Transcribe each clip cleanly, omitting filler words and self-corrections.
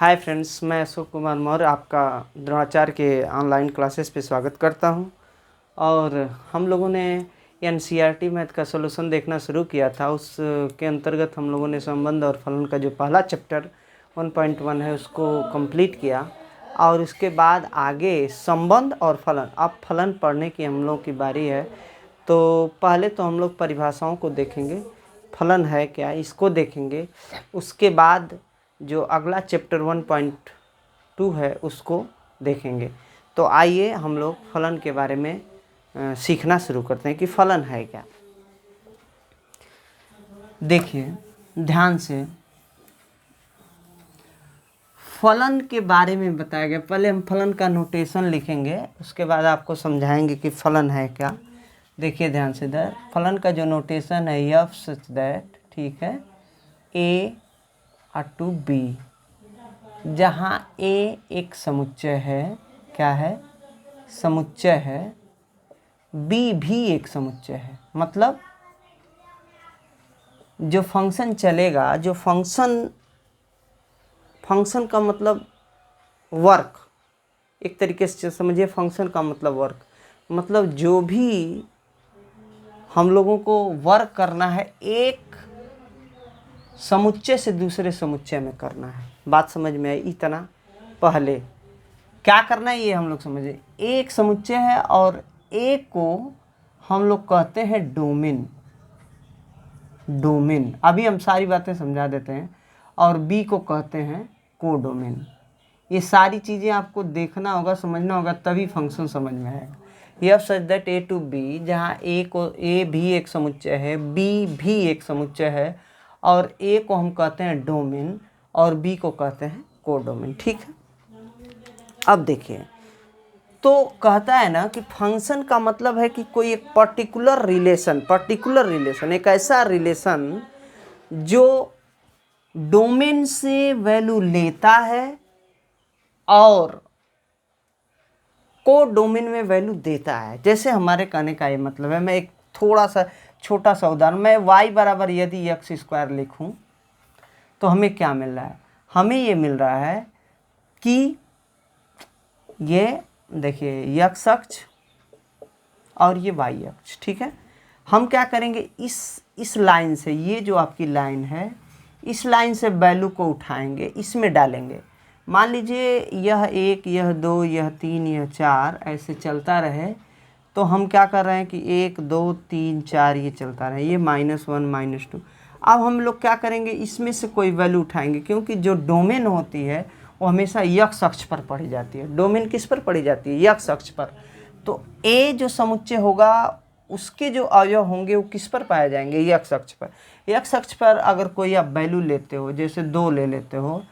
Hi friends, मैं अशोक कुमार मौर्य आपका द्रोणाचार्य के ऑनलाइन क्लासेस पे स्वागत करता हूं। और हम लोगों ने एनसीईआरटी मैथ का सॉल्यूशन देखना शुरू किया था। उस के अंतर्गत हम लोगों ने संबंध और फलन का जो पहला चैप्टर 1.1 है उसको कंप्लीट किया। और उसके बाद आगे संबंध और फलन, अब फलन पढ़ने की हम लोग की बारी है। तो पहले तो हम लोग परिभाषाओं को देखेंगे, फलन है क्या इसको देखेंगे। उसके बाद जो अगला चैप्टर 1.2 है उसको देखेंगे। तो आइए हम लोग फलन के बारे में सीखना शुरू करते हैं कि फलन है क्या। देखिए ध्यान से, फलन के बारे में बताया गया। पहले हम फलन का नोटेशन लिखेंगे, उसके बाद आपको समझाएंगे कि फलन है क्या। देखिए ध्यान से, फलन का जो नोटेशन है एफ सच दैट, ठीक है, ए टू बी, जहाँ ए एक समुच्चय है, क्या है, समुच्चय है, बी भी एक समुच्चय है। मतलब जो फंक्शन चलेगा, जो फंक्शन का मतलब वर्क, एक तरीके से समझिए फंक्शन का मतलब वर्क, मतलब जो भी हम लोगों को वर्क करना है एक समुच्चय से दूसरे समुच्चय में करना है। बात समझ में आई? इतना पहले क्या करना है ये हम लोग समझे। एक समुच्चय है और एक को हम लोग कहते हैं डोमेन। डोमेन अभी हम सारी बातें समझा देते हैं। और बी को कहते हैं कोडोमेन। ये सारी चीज़ें आपको देखना होगा, समझना होगा, तभी फंक्शन समझ में आएगा। F such that A to B, जहाँ ए भी एक समुच्चय है, बी भी एक समुच्चय है, और ए को हम कहते हैं डोमेन और बी को कहते हैं कोडोमेन। ठीक है, अब देखिए, तो कहता है ना कि फंक्शन का मतलब है कि कोई एक पर्टिकुलर रिलेशन, एक ऐसा रिलेशन जो डोमेन से वैल्यू लेता है और को डोमेन में वैल्यू देता है। जैसे हमारे कहने का ये मतलब है, मैं एक थोड़ा सा छोटा सा उदाहरण, मैं y बराबर यदि x स्क्वायर लिखूं तो हमें क्या मिल रहा है? हमें ये मिल रहा है कि ये देखिए x अक्ष और ये y अक्ष, ठीक है। हम क्या करेंगे, इस लाइन से, ये जो आपकी लाइन है, इस लाइन से वैल्यू को उठाएंगे, इसमें डालेंगे। मान लीजिए यह 1, यह 2, यह 3, यह 4 ऐसे चलता रहे, तो हम क्या कर रहे हैं कि 1, 2, 3, 4 ये चलता रहे, ये -1 -2। अब हम लोग क्या करेंगे, इसमें से कोई वैल्यू उठाएंगे, क्योंकि जो डोमेन होती है वो हमेशा x अक्ष पर पढ़ी जाती है। डोमेन किस पर पढ़ी जाती है? x अक्ष पर। तो a जो समुच्चय होगा उसके जो अवयव होंगे वो किस पर पाए जाएंगे? x अक्ष पर। x अक्ष पर अगर कोई आप वैल्यू लेते हो, जैसे 2 ले लेते हो,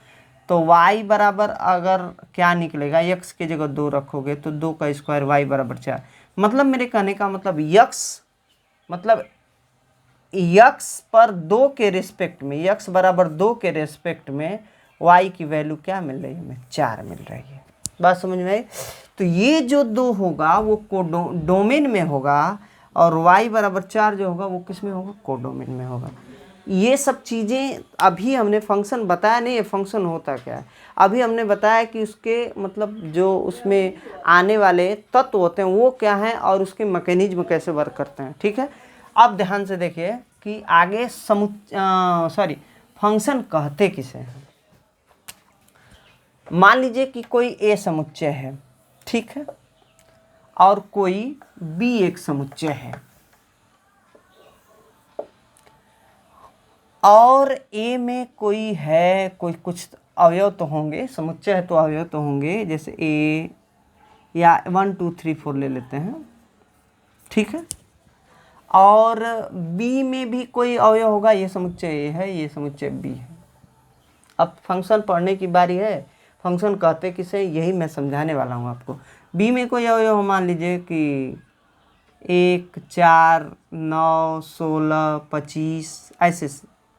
तो y बराबर अगर क्या निकलेगा, x की जगह 2 रखोगे तो 2 का स्क्वायर y बराबर 4। मतलब मेरे कहने का मतलब x पर 2 के रेस्पेक्ट में, x बराबर 2 के रेस्पेक्ट में y की वैल्यू क्या मिल रही है? हमें 4 मिल रही है। बात समझ में आई? तो ये जो 2 होगा वो डोमेन में होगा, और y बराबर 4 जो होगा वो किस में होगा? कोडोमेन में होगा। ये सब चीज़ें अभी हमने फंक्शन बताया नहीं है, फंक्शन होता क्या है। अभी हमने बताया कि उसके मतलब जो उसमें आने वाले तत्व होते हैं वो क्या हैं और उसके मैकेनिज्म कैसे वर्क करते हैं। ठीक है, अब ध्यान से देखिए कि आगे फंक्शन कहते किसे हैं। मान लीजिए कि कोई ए समुच्चय है, ठीक है, और कोई बी एक समुच्चय है, और ए में कोई है, कोई कुछ अवयव तो होंगे, समुच्चय है तो अवयव तो होंगे, जैसे ए या 1 2 3 4 ले लेते हैं, ठीक है। और बी में भी कोई अवयव होगा, ये समुच्चय ए है, ये समुच्चय बी है। अब फंक्शन पढ़ने की बारी है। फंक्शन कहते किसे, यही मैं समझाने वाला हूँ आपको। बी में कोई अवयव मान लीजिए कि 1 4 9 16 25 ऐसे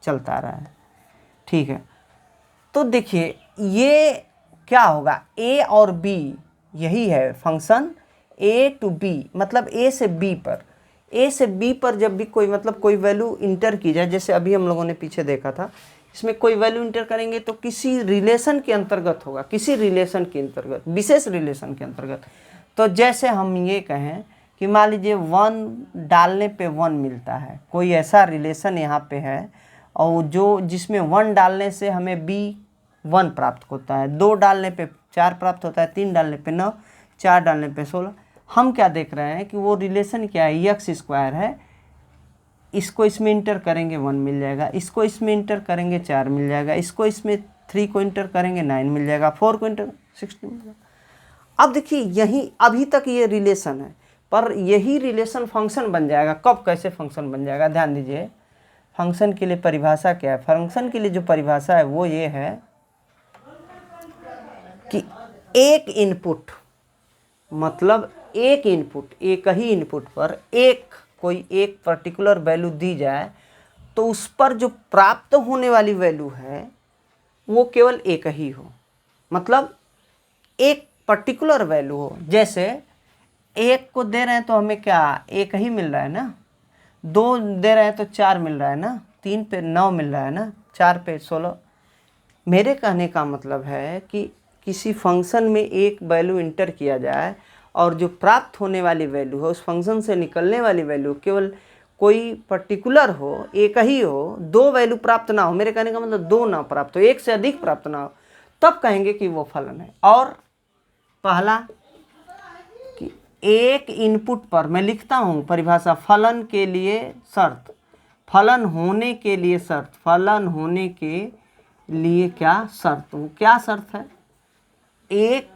चलता रहा है, ठीक है। तो देखिए ये क्या होगा, ए और बी, यही है फंक्शन ए टू बी, मतलब ए से बी पर जब भी कोई मतलब कोई वैल्यू इंटर की जाए, जैसे अभी हम लोगों ने पीछे देखा था इसमें कोई वैल्यू इंटर करेंगे तो किसी रिलेशन के अंतर्गत होगा, किसी रिलेशन के अंतर्गत, विशेष रिलेशन के अंतर्गत। तो जैसे हम ये कहें कि मान लीजिए 1 डालने पे 1 मिलता है, कोई ऐसा रिलेशन यहाँ पे है और जो जिसमें 1 डालने से हमें B1 प्राप्त होता है, 2 डालने पे 4 प्राप्त होता है, 3 डालने पे 9, 4 डालने पे 16। हम क्या देख रहे हैं कि वो रिलेशन क्या है, x स्क्वायर है। इसको इसमें इंटर करेंगे 1 मिल जाएगा, इसको इसमें इंटर करेंगे 4 मिल जाएगा, इसको इसमें 3 को इंटर करेंगे 9 मिल जाएगा, 4 को इंटर 16 मिल जाएगा। अब देखिए यही अभी तक ये रिलेशन है, पर यही रिलेशन फंक्शन बन जाएगा। कब कैसे फंक्शन बन जाएगा, ध्यान दीजिए। फंक्शन के लिए परिभाषा क्या है, फंक्शन के लिए जो परिभाषा है वो ये है कि एक इनपुट, मतलब एक इनपुट, एक ही इनपुट पर कोई एक पर्टिकुलर वैल्यू दी जाए तो उस पर जो प्राप्त होने वाली वैल्यू है वो केवल एक ही हो, मतलब एक पर्टिकुलर वैल्यू हो। जैसे 1 को दे रहे हैं तो हमें क्या एक ही मिल रहा है ना, 2 दे रहे हैं तो 4 मिल रहा है ना, 3 पे 9 मिल रहा है ना, 4 पे 16। मेरे कहने का मतलब है कि किसी फंक्शन में एक वैल्यू इंटर किया जाए और जो प्राप्त होने वाली वैल्यू है, उस फंक्शन से निकलने वाली वैल्यू केवल कोई पर्टिकुलर हो, एक ही हो, 2 वैल्यू प्राप्त ना हो। मेरे कहने का मतलब 2 ना प्राप्त हो, 1 से अधिक प्राप्त ना हो, तब कहेंगे कि वो फलन है। और पहला कि एक इनपुट पर, मैं लिखता हूँ परिभाषा, फलन के लिए शर्त, फलन होने के लिए शर्त, फलन होने के लिए क्या शर्त, वो क्या शर्त है, एक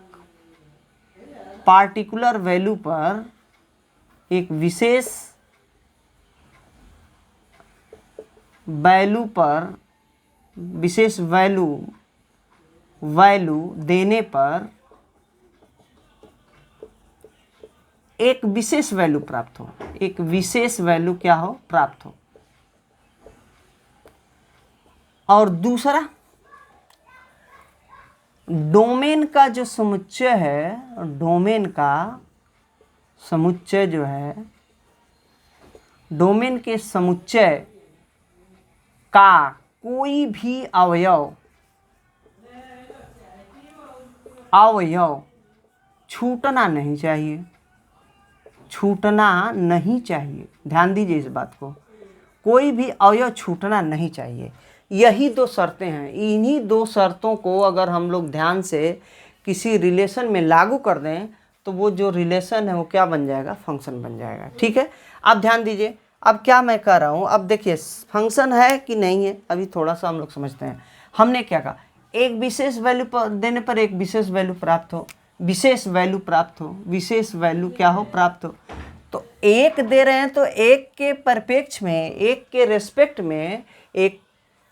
पार्टिकुलर वैल्यू पर एक विशेष वैल्यू पर विशेष वैल्यू देने पर एक विशेष वैल्यू प्राप्त हो, एक विशेष वैल्यू क्या हो, प्राप्त हो। और दूसरा, डोमेन का जो समुच्चय है, डोमेन का समुच्चय जो है, डोमेन के समुच्चय का कोई भी अवयव छूटना नहीं चाहिए, छूटना नहीं चाहिए। ध्यान दीजिए इस बात को, कोई भी अवयव छूटना नहीं चाहिए। यही 2 शर्तें हैं। इन्हीं 2 शर्तों को अगर हम लोग ध्यान से किसी रिलेशन में लागू कर दें तो वो जो रिलेशन है वो क्या बन जाएगा, फंक्शन बन जाएगा। ठीक है, अब ध्यान दीजिए। अब क्या मैं कह रहा हूँ, अब देखिए फंक्शन है कि नहीं है, अभी थोड़ा सा हम लोग समझते हैं। हमने क्या कहा, एक विशेष वैल्यू पर देने पर एक विशेष वैल्यू प्राप्त हो, विशेष वैल्यू प्राप्त हो, विशेष वैल्यू क्या हो, प्राप्त हो। तो 1 दे रहे हैं तो 1 के परिप्रेक्ष्य में, 1 के रेस्पेक्ट में एक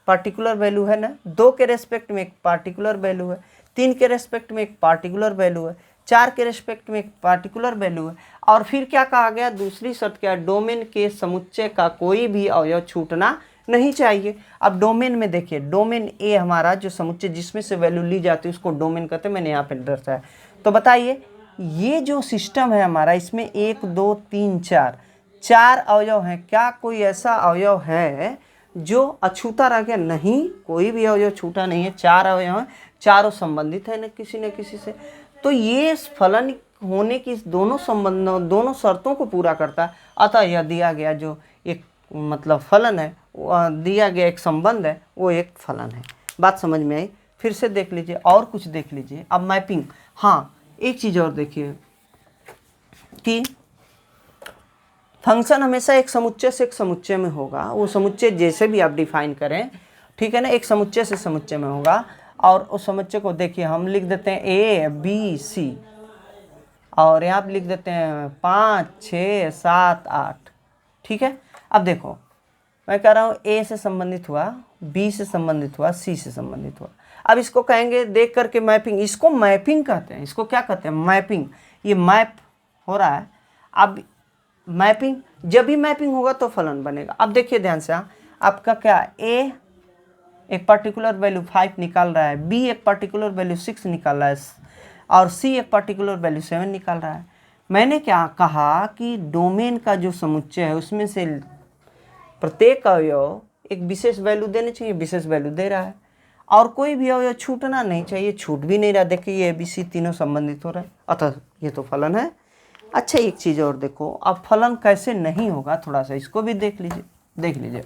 पार्टिकुलर वैल्यू है ना, 2 के रेस्पेक्ट में एक पार्टिकुलर वैल्यू है, 3 के रेस्पेक्ट में एक पार्टिकुलर वैल्यू है, 4 के रेस्पेक्ट में एक पार्टिकुलर वैल्यू है। और फिर क्या कहा गया, दूसरी शर्त क्या, डोमेन के समुच्चय का कोई भी अवयव छूटना नहीं चाहिए। अब डोमेन में देखिए, डोमेन ए हमारा जो समुच्चय जिसमें से वैल्यू ली जाती है उसको डोमेन कहते हैं, मैंने यहाँ पे दर्शाया। तो बताइए ये जो सिस्टम है हमारा, इसमें 1 2 3 4 अवयव हैं, क्या कोई ऐसा अवयव है जो अछूता रह गया? नहीं, कोई भी अवयव छूटा नहीं है, 4 अवयव हैं, चारों संबंधित है न किसी से। तो ये फलन होने की दोनों संबंधों, दोनों शर्तों को पूरा करता है। अतः यह दिया गया जो एक मतलब फलन है, दिया गया एक संबंध है, वो एक फलन है। बात समझ में आई? फिर से देख लीजिए और कुछ देख लीजिए। अब मैपिंग, हाँ एक चीज़ और देखिए कि फंक्शन हमेशा एक समुच्चय से एक समुच्चय में होगा, वो समुच्चय जैसे भी आप डिफाइन करें, ठीक है ना, एक समुच्चय से समुच्चय में होगा। और उस समुच्चय को देखिए हम लिख देते हैं A B C, और यहाँ पे लिख देते हैं 5 6 7 8। ठीक है, अब देखो मैं कह रहा हूँ A से संबंधित हुआ, B से संबंधित हुआ, C से संबंधित हुआ। अब इसको कहेंगे देख करके मैपिंग, इसको मैपिंग कहते हैं, इसको क्या कहते हैं, मैपिंग। ये मैप हो रहा है। अब मैपिंग, जब भी मैपिंग होगा तो फलन बनेगा। अब देखिए ध्यान से, आपका क्या, A एक पर्टिकुलर वैल्यू 5 निकाल रहा है, B एक पर्टिकुलर वैल्यू 6 निकाल रहा है, और C एक पर्टिकुलर वैल्यू 7 निकाल रहा है। मैंने क्या कहा कि डोमेन का जो समुच्चय है उसमें से प्रत्येक अवयव एक विशेष वैल्यू देनी चाहिए, विशेष वैल्यू दे रहा है, और कोई भी अवयव छूटना नहीं चाहिए, छूट भी नहीं रहा। देखिए ये ABC तीनों संबंधित हो रहा है, अतः ये तो फलन है। अच्छा एक चीज़ और देखो, अब फलन कैसे नहीं होगा, थोड़ा सा इसको भी देख लीजिए।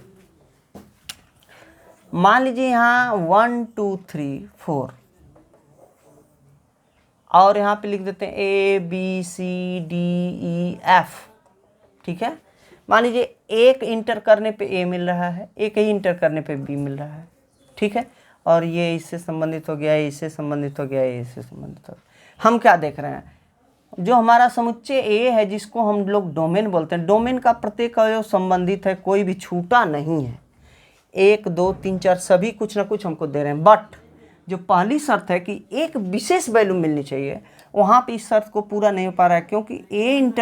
मान लीजिए यहाँ 1 2 3 4 और यहाँ पे लिख देते हैं ABCDEF, ठीक है। मान लीजिए एक इंटर करने पे A मिल रहा है, एक ही इंटर करने पे B मिल रहा है, ठीक है। और ये इससे संबंधित हो गया, इससे संबंधित हो गया, इससे संबंधित हो गया। हम क्या देख रहे हैं, जो हमारा समुच्चय A है जिसको हम लोग डोमेन बोलते हैं, डोमेन का प्रत्येक अवयव संबंधित है, कोई भी छूटा नहीं है। 1 2 3 4 सभी कुछ ना कुछ हमको दे रहे हैं, बट जो पहली शर्त है कि एक विशेष वैल्यू मिलनी चाहिए, वहाँ पे इस शर्त को पूरा नहीं हो पा रहा है, क्योंकि 1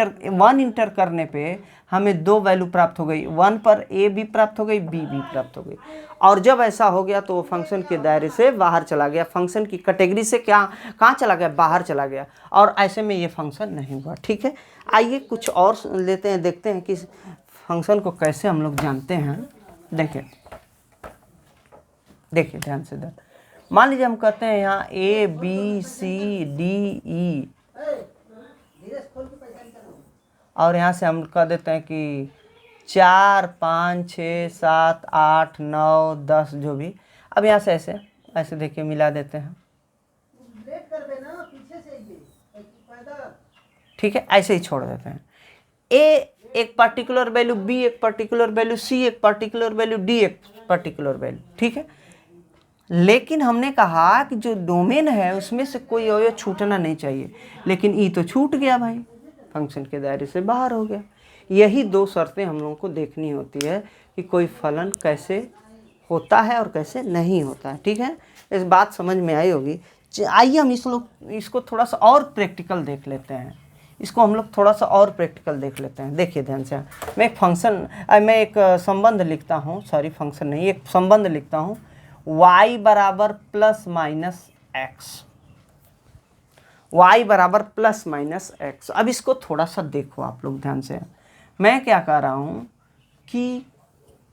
इंटर करने पे हमें 2 वैल्यू प्राप्त हो गई, 1 पर A भी प्राप्त हो गई, B भी प्राप्त हो गई। और जब ऐसा हो गया तो वो फंक्शन के दायरे से बाहर चला गया, फंक्शन की कैटेगरी से कहाँ चला गया, बाहर चला गया, और ऐसे में ये फंक्शन नहीं हुआ, ठीक है। आइए कुछ और लेते हैं, देखते हैं कि फंक्शन को कैसे हम लोग जानते हैं। देखिए ध्यान से इधर, मान लीजिए हम कहते हैं यहाँ ABCDE, और यहाँ से हम कह देते हैं कि 4 5 6 7 8 9 10 जो भी। अब यहाँ से ऐसे देखिए मिला देते हैं, ठीक है, ऐसे ही छोड़ देते हैं। A एक पर्टिकुलर वैल्यू, B एक पर्टिकुलर वैल्यू, C एक पर्टिकुलर वैल्यू, D एक पर्टिकुलर वैल्यू, ठीक है। लेकिन हमने कहा कि जो डोमेन है उसमें से कोई अवयव छूटना नहीं चाहिए, लेकिन E तो छूट गया भाई, फंक्शन के दायरे से बाहर हो गया। यही 2 शर्तें हम लोगों को देखनी होती है कि कोई फलन कैसे होता है और कैसे नहीं होता है, ठीक है। इस बात समझ में आई होगी। आइए हम इसको थोड़ा सा और प्रैक्टिकल देख लेते हैं, इसको हम लोग थोड़ा सा और प्रैक्टिकल देख लेते हैं। देखिए ध्यान से, मैं एक संबंध लिखता हूँ, सॉरी फंक्शन नहीं, एक संबंध लिखता हूँ, y बराबर प्लस माइनस एक्स, y बराबर प्लस माइनस एक्स। अब इसको थोड़ा सा देखो आप लोग ध्यान से, मैं क्या कर रहा हूँ कि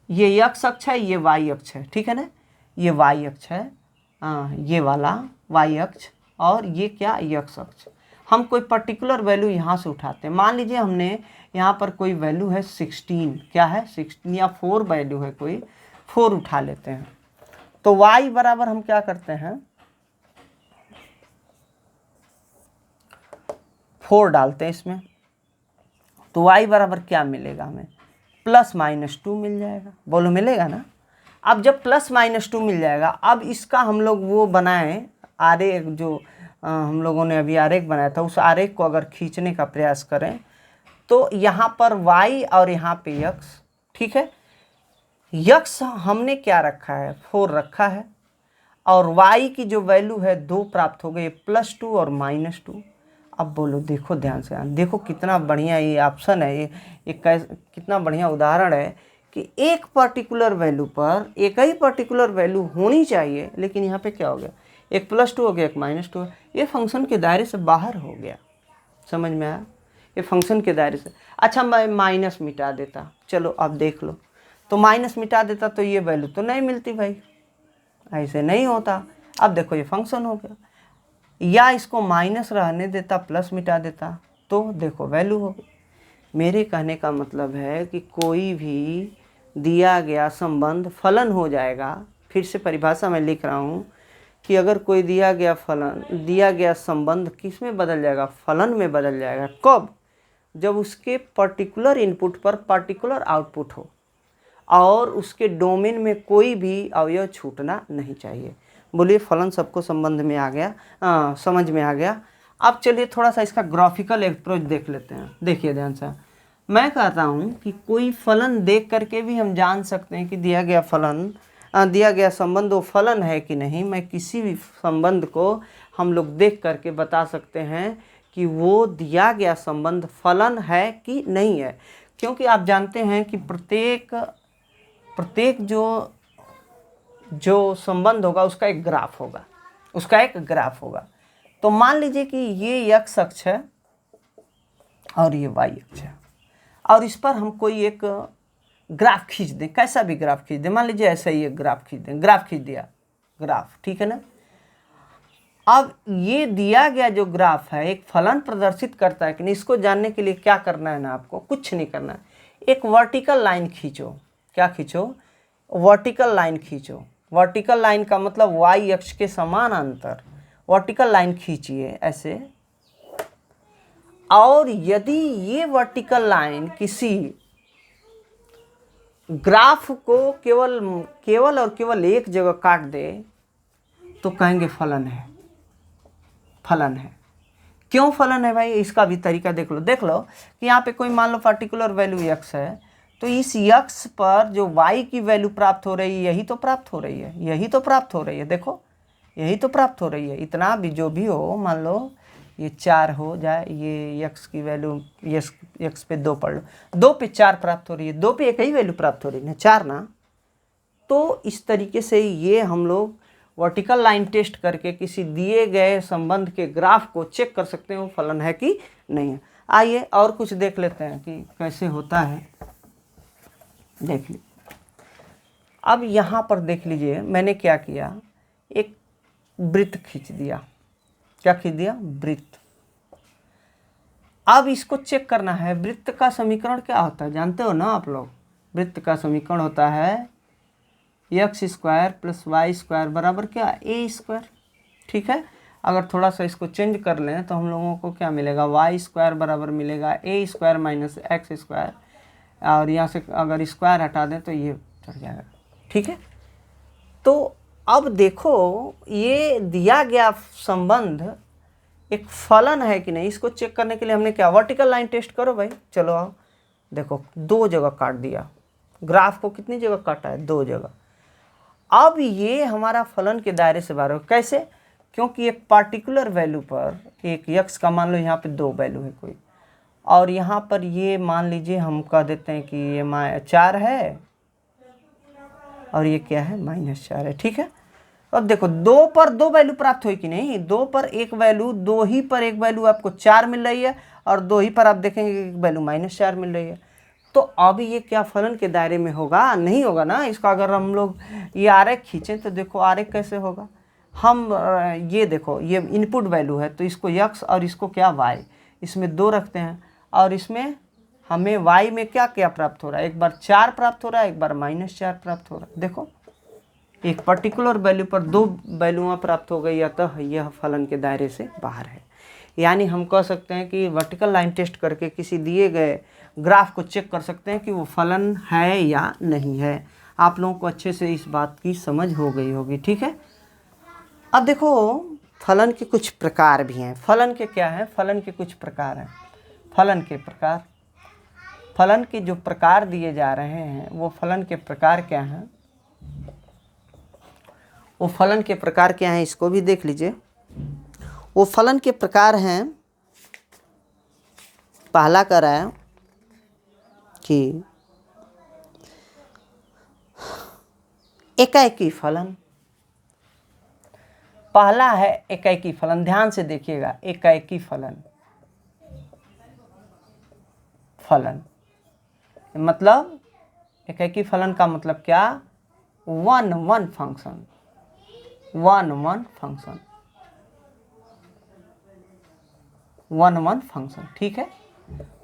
ये x अक्ष है, ये y अक्ष है, ठीक है ना, ये y अक्ष है, ये वाला y अक्ष, और ये क्या x अक्ष। हम कोई पर्टिकुलर वैल्यू यहाँ से उठाते हैं, मान लीजिए हमने यहाँ पर कोई वैल्यू है 16, क्या है 16, या 4 वैल्यू है कोई, 4 उठा लेते हैं। तो y बराबर हम क्या करते हैं, 4 डालते हैं इसमें, तो y बराबर क्या मिलेगा हमें, प्लस माइनस 2 मिल जाएगा, बोलो मिलेगा ना। अब जब प्लस माइनस 2 मिल जाएगा, अब इसका हम लोग वो बनाएं आरेख, जो हम लोगों ने अभी आरेख बनाया था, उस आरेख को अगर खींचने का प्रयास करें तो यहाँ पर y और यहाँ पे x, ठीक है। x हमने क्या रखा है, 4 रखा है, और y की जो वैल्यू है 2 प्राप्त हो गई, +2 और -2। अब बोलो, देखो ध्यान से, देखो कितना बढ़िया ये ऑप्शन है, ये कितना बढ़िया उदाहरण है कि एक पर्टिकुलर वैल्यू पर एक ही पर्टिकुलर वैल्यू होनी चाहिए, लेकिन यहाँ पे क्या हो गया, एक +2 हो गया, एक -2, ये फंक्शन के दायरे से बाहर हो गया। समझ में आया, ये फंक्शन के दायरे से। अच्छा मैं माइनस मिटा देता, चलो अब देख लो, तो माइनस मिटा देता तो ये वैल्यू तो नहीं मिलती भाई, ऐसे नहीं होता। अब देखो ये फंक्शन हो गया, या इसको माइनस रहने देता, प्लस मिटा देता, तो देखो वैल्यू हो गई। मेरे कहने का मतलब है कि कोई भी दिया गया संबंध फलन हो जाएगा। फिर से परिभाषा में लिख रहा हूँ कि अगर कोई दिया गया संबंध किस में बदल जाएगा, फलन में बदल जाएगा। कब, जब उसके पर्टिकुलर इनपुट पर पर्टिकुलर आउटपुट हो और उसके डोमेन में कोई भी अवयव छूटना नहीं चाहिए। बोलिए फलन सबको संबंध में आ गया, समझ में आ गया। अब चलिए थोड़ा सा इसका ग्राफिकल अप्रोच देख लेते हैं। देखिए ध्यान से, मैं कहता हूँ कि कोई फलन देख करके भी हम जान सकते हैं कि दिया गया संबंध वो फलन है कि नहीं। मैं किसी भी संबंध को हम लोग देख करके बता सकते हैं कि वो दिया गया संबंध फलन है कि नहीं है, क्योंकि आप जानते हैं कि प्रत्येक जो संबंध होगा उसका एक ग्राफ होगा। तो मान लीजिए कि ये x अक्ष है और ये y अक्ष है, और इस पर हम कोई एक ग्राफ खींच दें, कैसा भी ग्राफ खींच दें, मान लीजिए ऐसा ही एक ग्राफ खींच दें, ग्राफ खींच दिया, ग्राफ, ठीक है ना। अब ये दिया गया जो ग्राफ है एक फलन प्रदर्शित करता है कि नहीं, इसको जानने के लिए क्या करना है ना, आपको कुछ नहीं करना है, एक वर्टिकल लाइन खींचो। क्या खींचो? वर्टिकल लाइन खींचो। वर्टिकल लाइन का मतलब वाई अक्ष के समानांतर वर्टिकल लाइन खींचिए ऐसे। और यदि ये वर्टिकल लाइन किसी ग्राफ को केवल और केवल एक जगह काट दे तो कहेंगे फलन है, फलन है। क्यों फलन है भाई, इसका भी तरीका देख लो कि यहाँ पे कोई मान लो पर्टिकुलर वैल्यू x है, तो इस x पर जो y की वैल्यू प्राप्त हो रही है यही तो प्राप्त हो रही है, यही तो प्राप्त हो रही है, देखो यही तो प्राप्त हो रही है। इतना भी जो भी हो, मान लो ये 4 हो जाए, ये x की वैल्यू x पे 2 पढ़ लो, 2 पे 4 प्राप्त हो रही है, 2 पे एक ही वैल्यू प्राप्त हो रही है, 4 ना। तो इस तरीके से ये हम लोग वर्टिकल लाइन टेस्ट करके किसी दिए गए संबंध के ग्राफ को चेक कर सकते हैं वो फलन है कि नहीं है। आइए और कुछ देख लेते हैं कि कैसे होता है, देख लीजिए। अब यहाँ पर देख लीजिए मैंने क्या किया, एक वृत्त खींच दिया। क्या खींच दिया? वृत्त। अब इसको चेक करना है, वृत्त का समीकरण क्या होता है जानते हो ना आप लोग? वृत्त का समीकरण होता है x square plus Y square बराबर क्या? ए स्क्वायर, ठीक है। अगर थोड़ा सा इसको चेंज कर लें तो हम लोगों को क्या मिलेगा? वाई स्क्वायर बराबर मिलेगा ए स्क्वायर माइनस एक्स स्क्वायर, और यहाँ से अगर स्क्वायर हटा दें तो ये चढ़ जाएगा, ठीक है। तो अब देखो ये दिया गया संबंध एक फलन है कि नहीं, इसको चेक करने के लिए हमने क्या, वर्टिकल लाइन टेस्ट करो भाई। चलो आओ, देखो 2 जगह काट दिया, ग्राफ को कितनी जगह काटा है? 2 जगह। अब ये हमारा फलन के दायरे से बाहर हो। कैसे? क्योंकि एक पार्टिकुलर वैल्यू पर एक x का मान लो यहाँ पे 2 वैल्यू है कोई, और यहाँ पर ये मान लीजिए हम कह देते हैं कि ये 4 है और ये क्या है? -4 है, ठीक है। अब देखो 2 पर 2 वैल्यू प्राप्त हुई कि नहीं? 2 पर एक वैल्यू, 2 ही पर एक वैल्यू आपको 4 मिल रही है, और 2 ही पर आप देखेंगे एक वैल्यू -4 मिल रही है। तो अब ये क्या फलन के दायरे में होगा? नहीं होगा ना। इसका अगर हम लोग ये आरेख खींचें तो देखो आरेख कैसे होगा। हम ये देखो ये इनपुट वैल्यू है, तो इसको x और इसको क्या y, इसमें 2 रखते हैं, और इसमें हमें y में क्या क्या प्राप्त हो रहा है? एक बार 4 प्राप्त हो रहा है, एक बार -4 प्राप्त हो रहा है। देखो एक पर्टिकुलर वैल्यू पर 2 वैल्यूआँ प्राप्त हो गई, अतः यह फलन के दायरे से बाहर है। यानी हम कह सकते हैं कि वर्टिकल लाइन टेस्ट करके किसी दिए गए ग्राफ को चेक कर सकते हैं कि वो फलन है या नहीं है। आप लोगों को अच्छे से इस बात की समझ हो गई होगी, ठीक है। अब देखो फलन के कुछ प्रकार भी हैं। फलन के क्या हैं? फलन के कुछ प्रकार हैं। फलन के प्रकार, फलन के जो प्रकार दिए जा रहे हैं वो फलन के प्रकार क्या हैं? वो फलन के प्रकार क्या हैं इसको भी देख लीजिए। वो फलन के प्रकार हैं, पहला कह रहा है कि एकाएकी फलन। पहला है एकाएकी फलन, ध्यान से देखिएगा, एकाएकी फलन। फलन मतलब एकाएकी फलन का मतलब क्या? One function, one function, one function, ठीक है।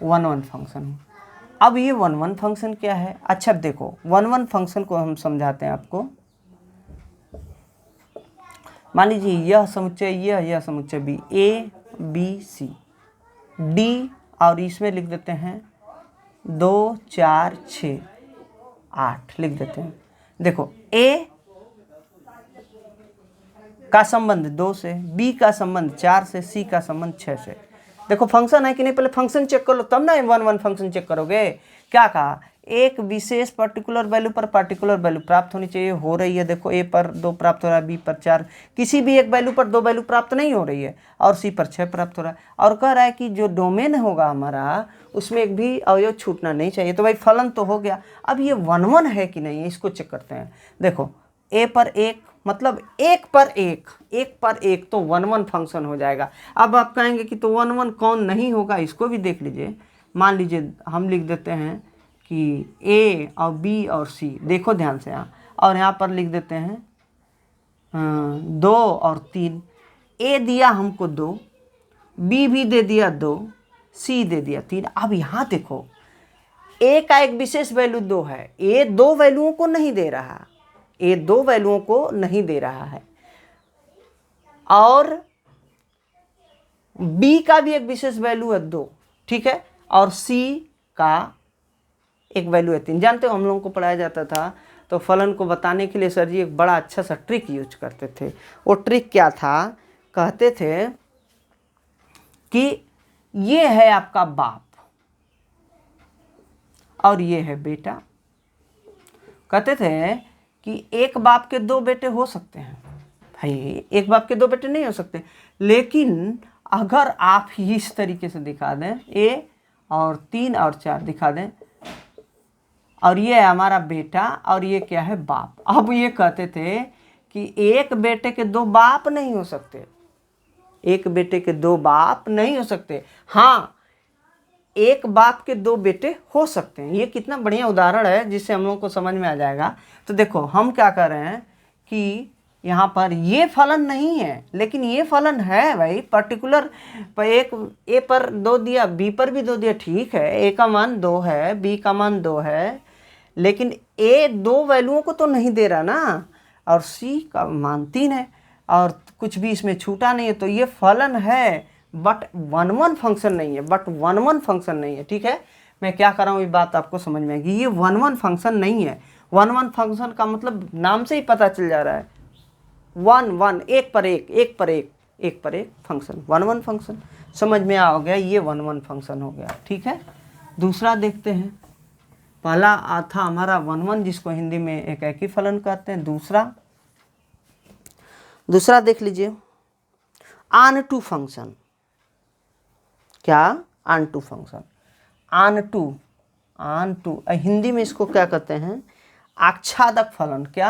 One function. अब ये वन फंक्शन क्या है? अच्छा देखो वन फंक्शन को हम समझाते हैं आपको। मान लीजिए यह समुच्चय, यह समुच्चय B, A B C D, और इसमें लिख देते हैं 2 4 6 8 लिख देते हैं। देखो ए का संबंध 2 से, बी का संबंध 4 से, सी का संबंध 6 से। देखो फंक्शन है कि नहीं, पहले फंक्शन चेक कर लो तब ना वन फंक्शन चेक करोगे। क्या कहा? एक विशेष पर्टिकुलर वैल्यू पर पार्टिकुलर वैल्यू प्राप्त होनी चाहिए, हो रही है। देखो ए पर 2 प्राप्त हो रहा है, बी पर 4, किसी भी एक वैल्यू पर 2 वैल्यू प्राप्त नहीं हो रही है, और सी पर 6 प्राप्त हो रहा है। और कह रहा है कि जो डोमेन होगा हमारा उसमें एक भी अवयव छूटना नहीं चाहिए। तो भाई फलन तो हो गया। अब ये वन है कि नहीं इसको चेक करते हैं। देखो ए पर 1 मतलब 1 पर 1 तो वन फंक्शन हो जाएगा। अब आप कहेंगे कि तो वन कौन नहीं होगा, इसको भी देख लीजिए। मान लीजिए हम लिख देते हैं कि ए और बी और सी, देखो ध्यान से यहाँ, और यहाँ पर लिख देते हैं 2 और 3। ए दिया हमको 2, बी भी दे दिया 2, सी दे दिया 3। अब यहाँ देखो ए का एक विशेष वैल्यू 2 है, ए 2 वैल्यूओं को नहीं दे रहा, ए 2 वैल्यूओं को नहीं दे रहा है, और बी का भी एक विशेष वैल्यू है 2, ठीक है, और सी का एक वैल्यू है 3। जानते हो हम लोगों को पढ़ाया जाता था तो फलन को बताने के लिए सर जी एक बड़ा अच्छा सा ट्रिक यूज करते थे। वो ट्रिक क्या था, कहते थे कि ये है आपका बाप और ये है बेटा। कहते थे कि एक बाप के 2 बेटे हो सकते हैं, भाई एक बाप के 2 बेटे नहीं हो सकते, लेकिन अगर आप इस तरीके से दिखा दें, ए और 3 और 4 दिखा दें, और ये है हमारा बेटा और ये क्या है बाप। अब ये कहते थे कि एक बेटे के 2 बाप नहीं हो सकते, एक बेटे के 2 बाप नहीं हो सकते, हाँ एक बाप के 2 बेटे हो सकते हैं। ये कितना बढ़िया उदाहरण है जिससे हम लोगों को समझ में आ जाएगा। तो देखो हम क्या कर रहे हैं कि यहाँ पर ये फलन नहीं है, लेकिन ये फलन है भाई, पर्टिकुलर पर एक ए पर 2 दिया, बी पर भी 2 दिया, ठीक है, ए का मान 2 है, बी का मान 2 है, लेकिन ए 2 वैल्यूओं को तो नहीं दे रहा ना, और सी का मान 3 है, और कुछ भी इसमें छूटा नहीं है, तो ये फलन है बट 1-1 फंक्शन नहीं है, बट 1-1 फंक्शन नहीं है, ठीक है। मैं क्या कर रहा हूँ ये बात आपको समझ में आएगी, ये 1-1 फंक्शन नहीं है। 1-1 फंक्शन का मतलब नाम से ही पता चल जा रहा है, 1-1 एक पर एक, एक पर एक, एक पर एक फंक्शन, 1-1 फंक्शन। समझ में आ गया, ये 1-1 फंक्शन हो गया, ठीक है। दूसरा देखते हैं, पहला था हमारा 1-1 जिसको हिंदी में एकाकी फलन कहते हैं। दूसरा देख लीजिए ऑन टू फंक्शन। क्या? Onto function, onto Hindi में इसको क्या कहते हैं, आच्छादक फलन। क्या?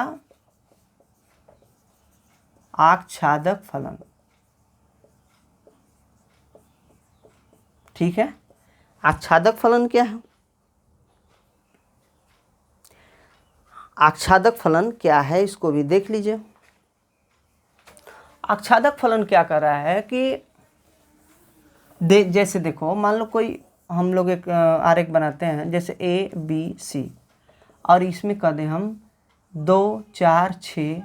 आच्छादक फलन, ठीक है। आच्छादक फलन क्या है? आच्छादक फलन क्या है इसको भी देख लीजिए। आच्छादक फलन क्या कर रहा है कि जैसे देखो मान लो कोई हम लोग एक आरेख बनाते हैं, जैसे ए बी सी, और इसमें कर दें हम 2 4 6,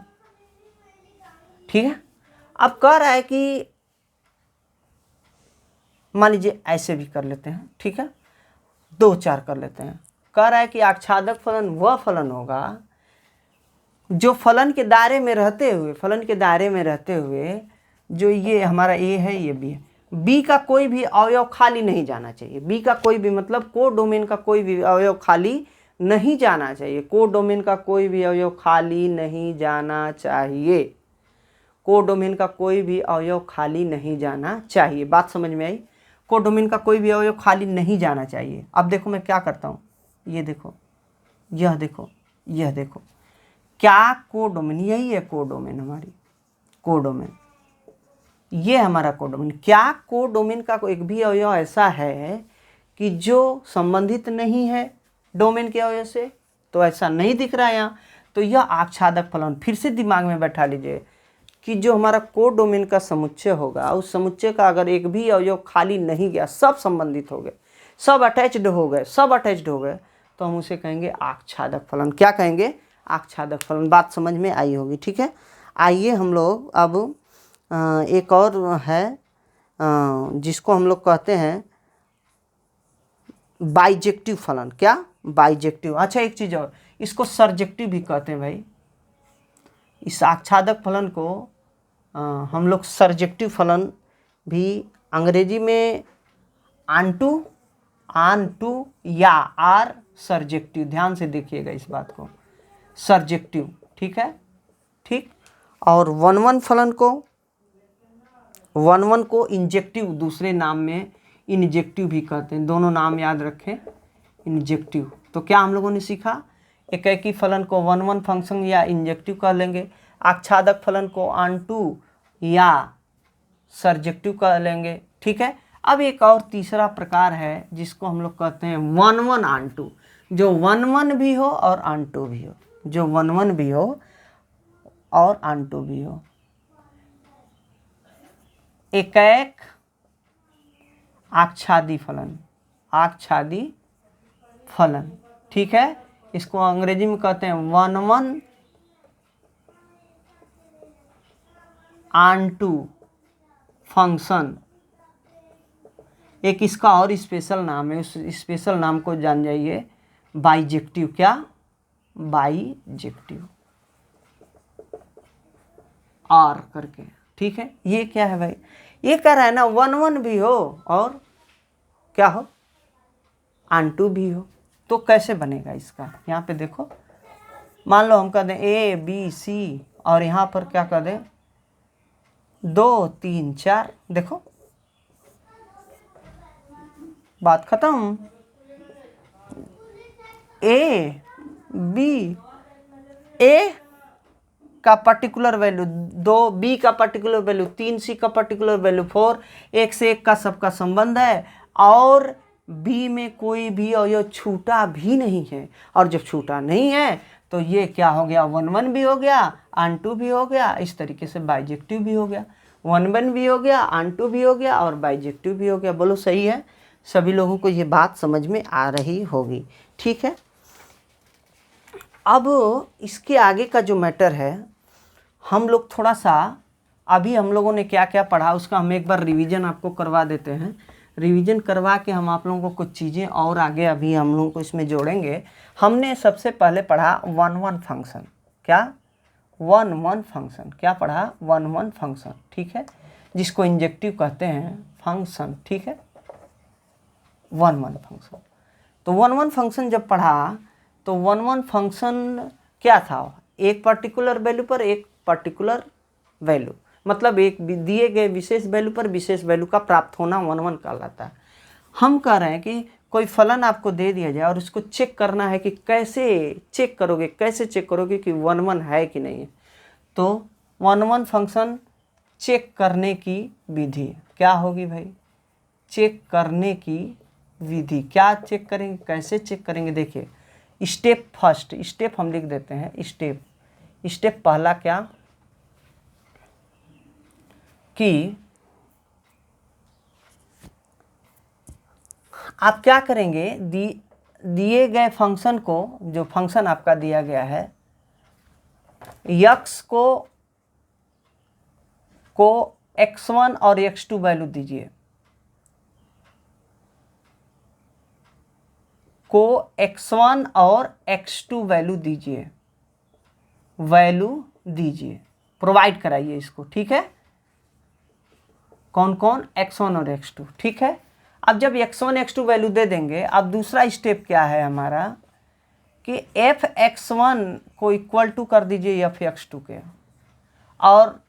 ठीक है। अब कह रहा है कि मान लीजिए ऐसे भी कर लेते हैं, ठीक है, 2 4 कर लेते हैं। कह रहा है कि आच्छादक फलन वह फलन होगा जो फलन के दायरे में रहते हुए, जो ये हमारा ए है ये बी है, बी का कोई भी अवयव खाली नहीं जाना चाहिए। बी का कोई भी मतलब को डोमेन का कोई भी अवयव खाली नहीं जाना चाहिए, को डोमेन का कोई भी अवयव खाली नहीं जाना चाहिए, को डोमेन का कोई भी अवयव खाली नहीं जाना चाहिए। बात समझ में आई? को डोमेन का कोई भी अवयव खाली नहीं जाना चाहिए। अब देखो मैं क्या करता हूँ, ये देखो, यह देखो, यह देखो, क्या कोडोमेन, यही है कोडोमेन, हमारी कोडोमेन, ये हमारा कोडोमेन। क्या कोडोमेन का एक भी अवयव ऐसा है कि जो संबंधित नहीं है डोमेन के अवयव से? तो ऐसा नहीं दिख रहा है यहाँ। तो यह आच्छादक फलन, फिर से दिमाग में बैठा लीजिए कि जो हमारा कोडोमेन का समुच्चय होगा, उस समुच्चय का अगर एक भी अवयव खाली नहीं गया, सब संबंधित हो गए, सब अटैच्ड हो गए, तो हम उसे कहेंगे आच्छादक फलन। क्या कहेंगे? आच्छादक फलन। बात समझ में आई होगी, ठीक है। आइए हम लोग अब एक और है जिसको हम लोग कहते हैं बाइजेक्टिव फलन। क्या? बाइजेक्टिव। अच्छा एक चीज़ और, इसको सरजेक्टिव भी कहते हैं भाई। इस आच्छादक फलन को हम लोग सरजेक्टिव फलन भी, अंग्रेजी में ऑन टू या आर सरजेक्टिव, ध्यान से देखिएगा इस बात को, सरजेक्टिव, ठीक है, ठीक। और 1-1 फलन को, 1-1 को इंजेक्टिव, दूसरे नाम में इंजेक्टिव भी कहते हैं, दोनों नाम याद रखें, इंजेक्टिव। तो क्या हम लोगों ने सीखा? एकाकी फलन को 1-1 फंक्शन या इंजेक्टिव कह लेंगे, आच्छादक फलन को ऑन टू या सरजेक्टिव कह लेंगे, ठीक है। अब एक और तीसरा प्रकार है जिसको हम लोग कहते हैं 1-1 ऑन टू। जो 1 भी हो और ऑन2 भी हो, जो 1 भी हो और ऑन2 भी हो। एकैक आच्छादी फलन, आच्छादी फलन, ठीक है। इसको अंग्रेजी में कहते हैं 1 ऑन2 फंक्शन। एक इसका और स्पेशल नाम है, उस स्पेशल नाम को जान जाइए, बाइजेक्टिव। क्या? बाइजेक्टिव, आर करके, ठीक है। ये क्या है भाई? ये कह रहा है ना 1 भी हो और क्या हो, ऑन2 भी हो। तो कैसे बनेगा इसका? यहाँ पे देखो, मान लो हम कह दें ए बी सी और यहाँ पर क्या कर दें 2 3 4, देखो बात खत्म। ए बी, ए का पर्टिकुलर वैल्यू 2, बी का पर्टिकुलर वैल्यू 3, सी का पर्टिकुलर वैल्यू 4, 1 से 1 का सबका संबंध है और बी में कोई भी अवयव छूटा भी नहीं है। और जब छूटा नहीं है तो ये क्या हो गया, 1 भी हो गया, ऑन2 भी हो गया, इस तरीके से बाइजेक्टिव भी हो गया। 1 भी हो गया, ऑन2 भी हो गया और बाइजेक्टिव भी हो गया। बोलो सही है? सभी लोगों को ये बात समझ में आ रही होगी, ठीक है। अब इसके आगे का जो मैटर है, हम लोग थोड़ा सा, अभी हम लोगों ने क्या क्या पढ़ा उसका हम एक बार रिवीजन आपको करवा देते हैं। रिवीजन करवा के हम आप लोगों को कुछ चीज़ें और आगे अभी हम लोगों को इसमें जोड़ेंगे। हमने सबसे पहले पढ़ा 1 फंक्शन। क्या? 1 फंक्शन। क्या पढ़ा? 1 फंक्शन, ठीक है, जिसको इंजेक्टिव कहते हैं फंक्शन, ठीक है। 1 फंक्शन। तो 1 फंक्शन जब पढ़ा तो 1 फंक्शन क्या था? एक पर्टिकुलर वैल्यू पर एक पर्टिकुलर वैल्यू, मतलब एक दिए गए विशेष वैल्यू पर विशेष वैल्यू का प्राप्त होना 1 कहलाता है। हम कह रहे हैं कि कोई फलन आपको दे दिया जाए और उसको चेक करना है कि कैसे चेक करोगे, कैसे चेक करोगे कि 1 है कि नहीं है। तो 1 फंक्शन चेक करने की विधि क्या होगी भाई? चेक करने की विधि क्या चेक करेंगे, कैसे चेक करेंगे? देखिए, स्टेप फर्स्ट, स्टेप हम लिख देते हैं। स्टेप पहला क्या कि आप क्या करेंगे, दिए गए फंक्शन को, जो फंक्शन आपका दिया गया है, यक्स को x1 और x2 वैल्यू दीजिए, को x1 और x2 वैल्यू दीजिए, प्रोवाइड कराइए इसको, ठीक है। कौन कौन? x1 और x2, ठीक है। अब जब x1 x2 वैल्यू दे देंगे, अब दूसरा स्टेप क्या है हमारा कि f(x1) को इक्वल टू कर दीजिए f(x2) के और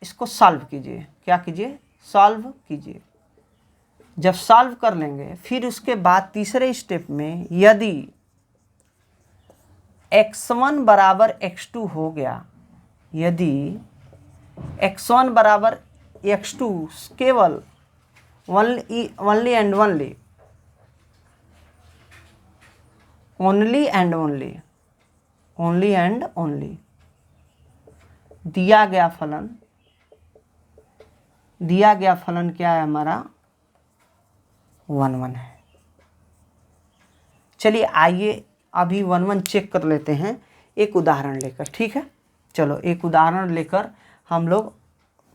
इसको सॉल्व कीजिए। क्या कीजिए? सॉल्व कीजिए। जब सॉल्व कर लेंगे फिर उसके बाद तीसरे स्टेप में यदि x1 बराबर x2 हो गया, यदि x1 बराबर x2 केवल ओनली एंड ओनली दिया गया फलन क्या है हमारा? 1 है। चलिए आइए अभी 1 चेक कर लेते हैं एक उदाहरण लेकर, ठीक है। चलो एक उदाहरण लेकर हम लोग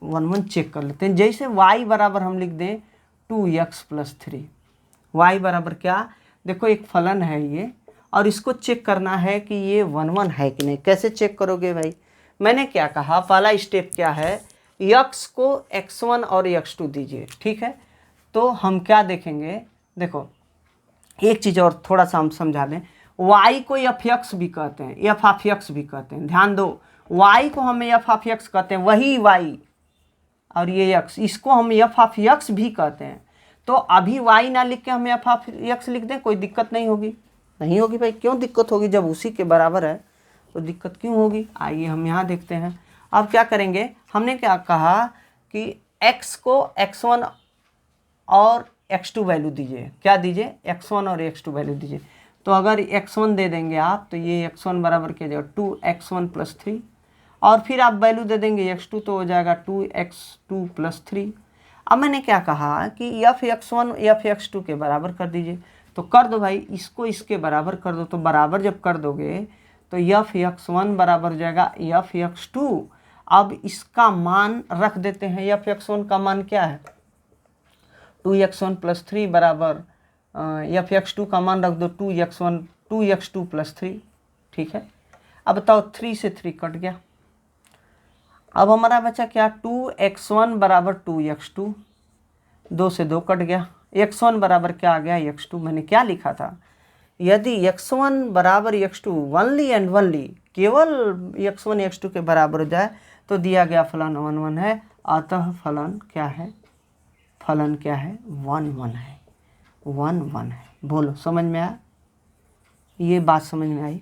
1 चेक कर लेते हैं। जैसे y बराबर हम लिख दें 2x + 3। y बराबर क्या? देखो एक फलन है ये और इसको चेक करना है कि ये 1 है कि नहीं। कैसे चेक करोगे भाई? मैंने क्या कहा, पहला स्टेप क्या है, x को x1 और x2 दीजिए, ठीक है। तो हम क्या देखेंगे, देखो एक चीज़ और थोड़ा सा हम समझा दें, y को f(x) भी कहते हैं, f(x) भी कहते हैं। ध्यान दो, y को हम f(x) कहते हैं, वही y, और ये x, इसको हम f(x) भी कहते हैं। तो अभी y ना लिख के हम f(x) लिख दें, कोई दिक्कत नहीं होगी? नहीं होगी भाई। क्यों दिक्कत होगी? जब उसी के बराबर है तो दिक्कत क्यों होगी? आइए हम यहाँ देखते हैं। अब क्या करेंगे, हमने क्या कहा कि x को x1 और x2 वैल्यू दीजिए। क्या दीजिए? x1 और x2 वैल्यू दीजिए। तो अगर x1 दे देंगे आप तो ये x1 बराबर क्या जाएगा 2x1 + 3, और फिर आप वैल्यू दे देंगे x2 तो हो जाएगा 2x2 + 3। अब मैंने क्या कहा कि f(x1) f(x2) के बराबर कर दीजिए, तो कर दो भाई, इसको इसके बराबर कर दो। तो बराबर जब कर दोगे तो f(x1) बराबर हो जाएगा f(x2). अब इसका मान रख देते हैं, f(x1) का मान क्या है 2x1 + 3 बराबर f(x2) का मान रख दो 2x2 + 3, ठीक है। अब बताओ 3 से 3 कट गया, अब हमारा बचा क्या 2x1 बराबर 2x2, 2 से 2 कट गया, x1 बराबर क्या आ गया x2। मैंने क्या लिखा था, यदि x1 बराबर x2 ओनली एंड ओनली, केवल x1 x2 के बराबर हो जाए तो दिया गया फलन 1 1 है, अतः फलन क्या है, फलन क्या है 1 1 है, 1 1 है। बोलो समझ में आया, ये बात समझ में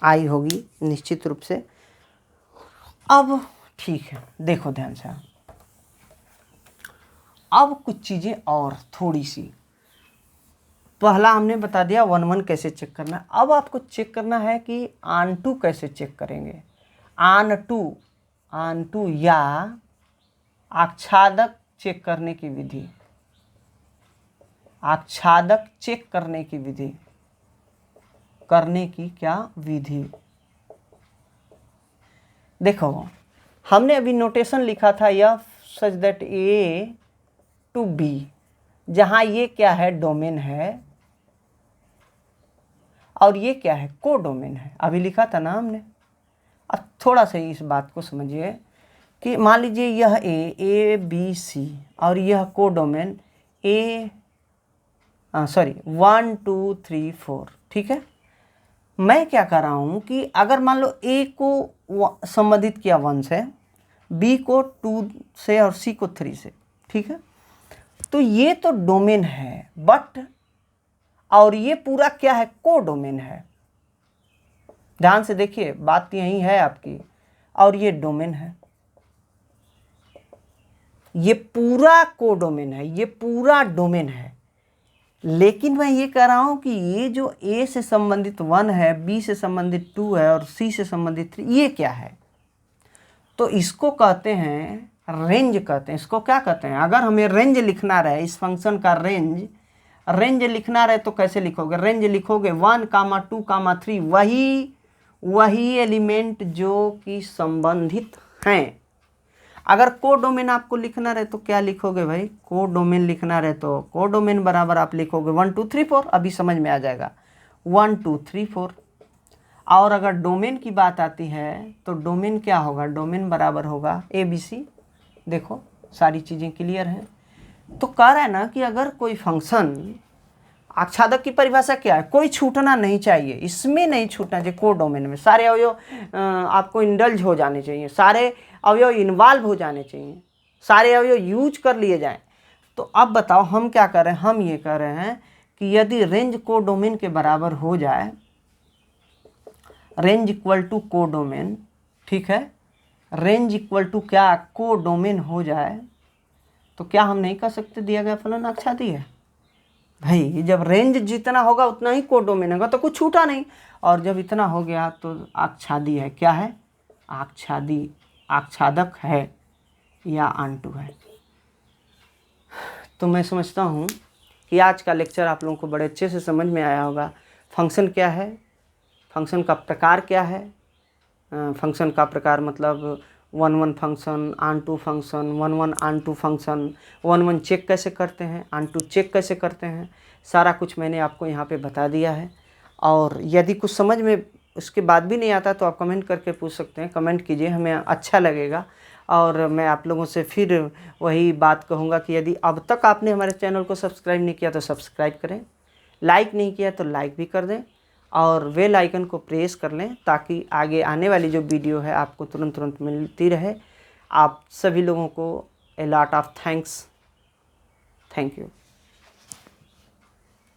आई होगी निश्चित रूप से। अब ठीक है, देखो ध्यान से, अब कुछ चीज़ें और थोड़ी सी। पहला हमने बता दिया 1 1 कैसे चेक करना है, अब आपको चेक करना है कि ऑन टू कैसे चेक करेंगे। ऑन टू या आच्छादक चेक करने की विधि, आच्छादक चेक करने की विधि, करने की क्या विधि। देखो हमने अभी नोटेशन लिखा था f such that A to B, जहाँ ये क्या है डोमेन है और ये क्या है कोडोमेन है, अभी लिखा था ना हमने। अब थोड़ा सा इस बात को समझिए कि मान लीजिए यह A B C और यह कोडोमेन 1 2 3 4, ठीक है। मैं क्या कर रहा हूँ कि अगर मान लो A को संबंधित किया 1 से, B को 2 से और C को 3 से, ठीक है, तो ये तो डोमेन है बट, और ये पूरा क्या है कोडोमेन है। ध्यान से देखिए बात यही है आपकी, और ये डोमेन है, ये पूरा कोडोमेन है, ये पूरा डोमेन है। लेकिन मैं ये कह रहा हूं कि ये जो A से संबंधित 1 है, B से संबंधित 2 है और C से संबंधित 3, ये क्या है, तो इसको कहते हैं रेंज कहते हैं। इसको क्या कहते हैं, अगर हमें रेंज लिखना रहे, इस फंक्शन का रेंज लिखना रहे तो कैसे लिखोगे, रेंज लिखोगे 1, 2, 3, वही एलिमेंट जो कि संबंधित हैं। अगर कोडोमेन आपको लिखना रहे तो क्या लिखोगे भाई, कोडोमेन लिखना रहे तो कोडोमेन बराबर आप लिखोगे 1 2 3 4, अभी समझ में आ जाएगा 1 2 3 4। और अगर डोमेन की बात आती है तो डोमेन क्या होगा, डोमेन बराबर होगा ABC। देखो सारी चीज़ें क्लियर हैं। तो कह रहा है ना कि अगर कोई फंक्शन, आच्छादक की परिभाषा क्या है, कोई छूटना नहीं चाहिए, इसमें नहीं छूटना चाहिए, कोडोमेन में सारे अवयव आपको इंडल्ज हो जाने चाहिए, सारे अवयव इन्वॉल्व हो जाने चाहिए, सारे अवयव यूज कर लिए जाएं। तो अब बताओ हम क्या कर रहे हैं, हम ये कह रहे हैं कि यदि रेंज कोडोमेन के बराबर हो जाए, रेंज इक्वल टू कोडोमेन, ठीक है, रेंज इक्वल टू क्या कोडोमेन हो जाए, तो क्या हम नहीं कर सकते दिया गया फलन आच्छादी है भाई। जब रेंज जितना होगा उतना ही कोडोमेन होगा, तो कुछ छूटा नहीं, और जब इतना हो गया तो आच्छादी है। क्या है, आच्छादी, आच्छादक है या ऑन-टू है। तो मैं समझता हूँ कि आज का लेक्चर आप लोगों को बड़े अच्छे से समझ में आया होगा। फंक्शन क्या है, फंक्शन का प्रकार क्या है, फंक्शन का प्रकार मतलब 1 1 function, onto function, 1 1 onto function, 1 1 check कैसे करते हैं, ऑन-टू चेक कैसे करते हैं, सारा कुछ मैंने आपको यहाँ पे बता दिया है। और यदि कुछ समझ में उसके बाद भी नहीं आता तो आप कमेंट करके पूछ सकते हैं, कमेंट कीजिए, हमें अच्छा लगेगा। और मैं आप लोगों से फिर वही बात कहूँगा कि यदि अब तक आपने हमारे चैनल को सब्सक्राइब नहीं किया तो सब्सक्राइब करें, लाइक नहीं किया तो लाइक भी कर दें, और बेल आइकन को प्रेस कर लें ताकि आगे आने वाली जो वीडियो है आपको तुरंत मिलती रहे। आप सभी लोगों को a lot of thanks, thank you.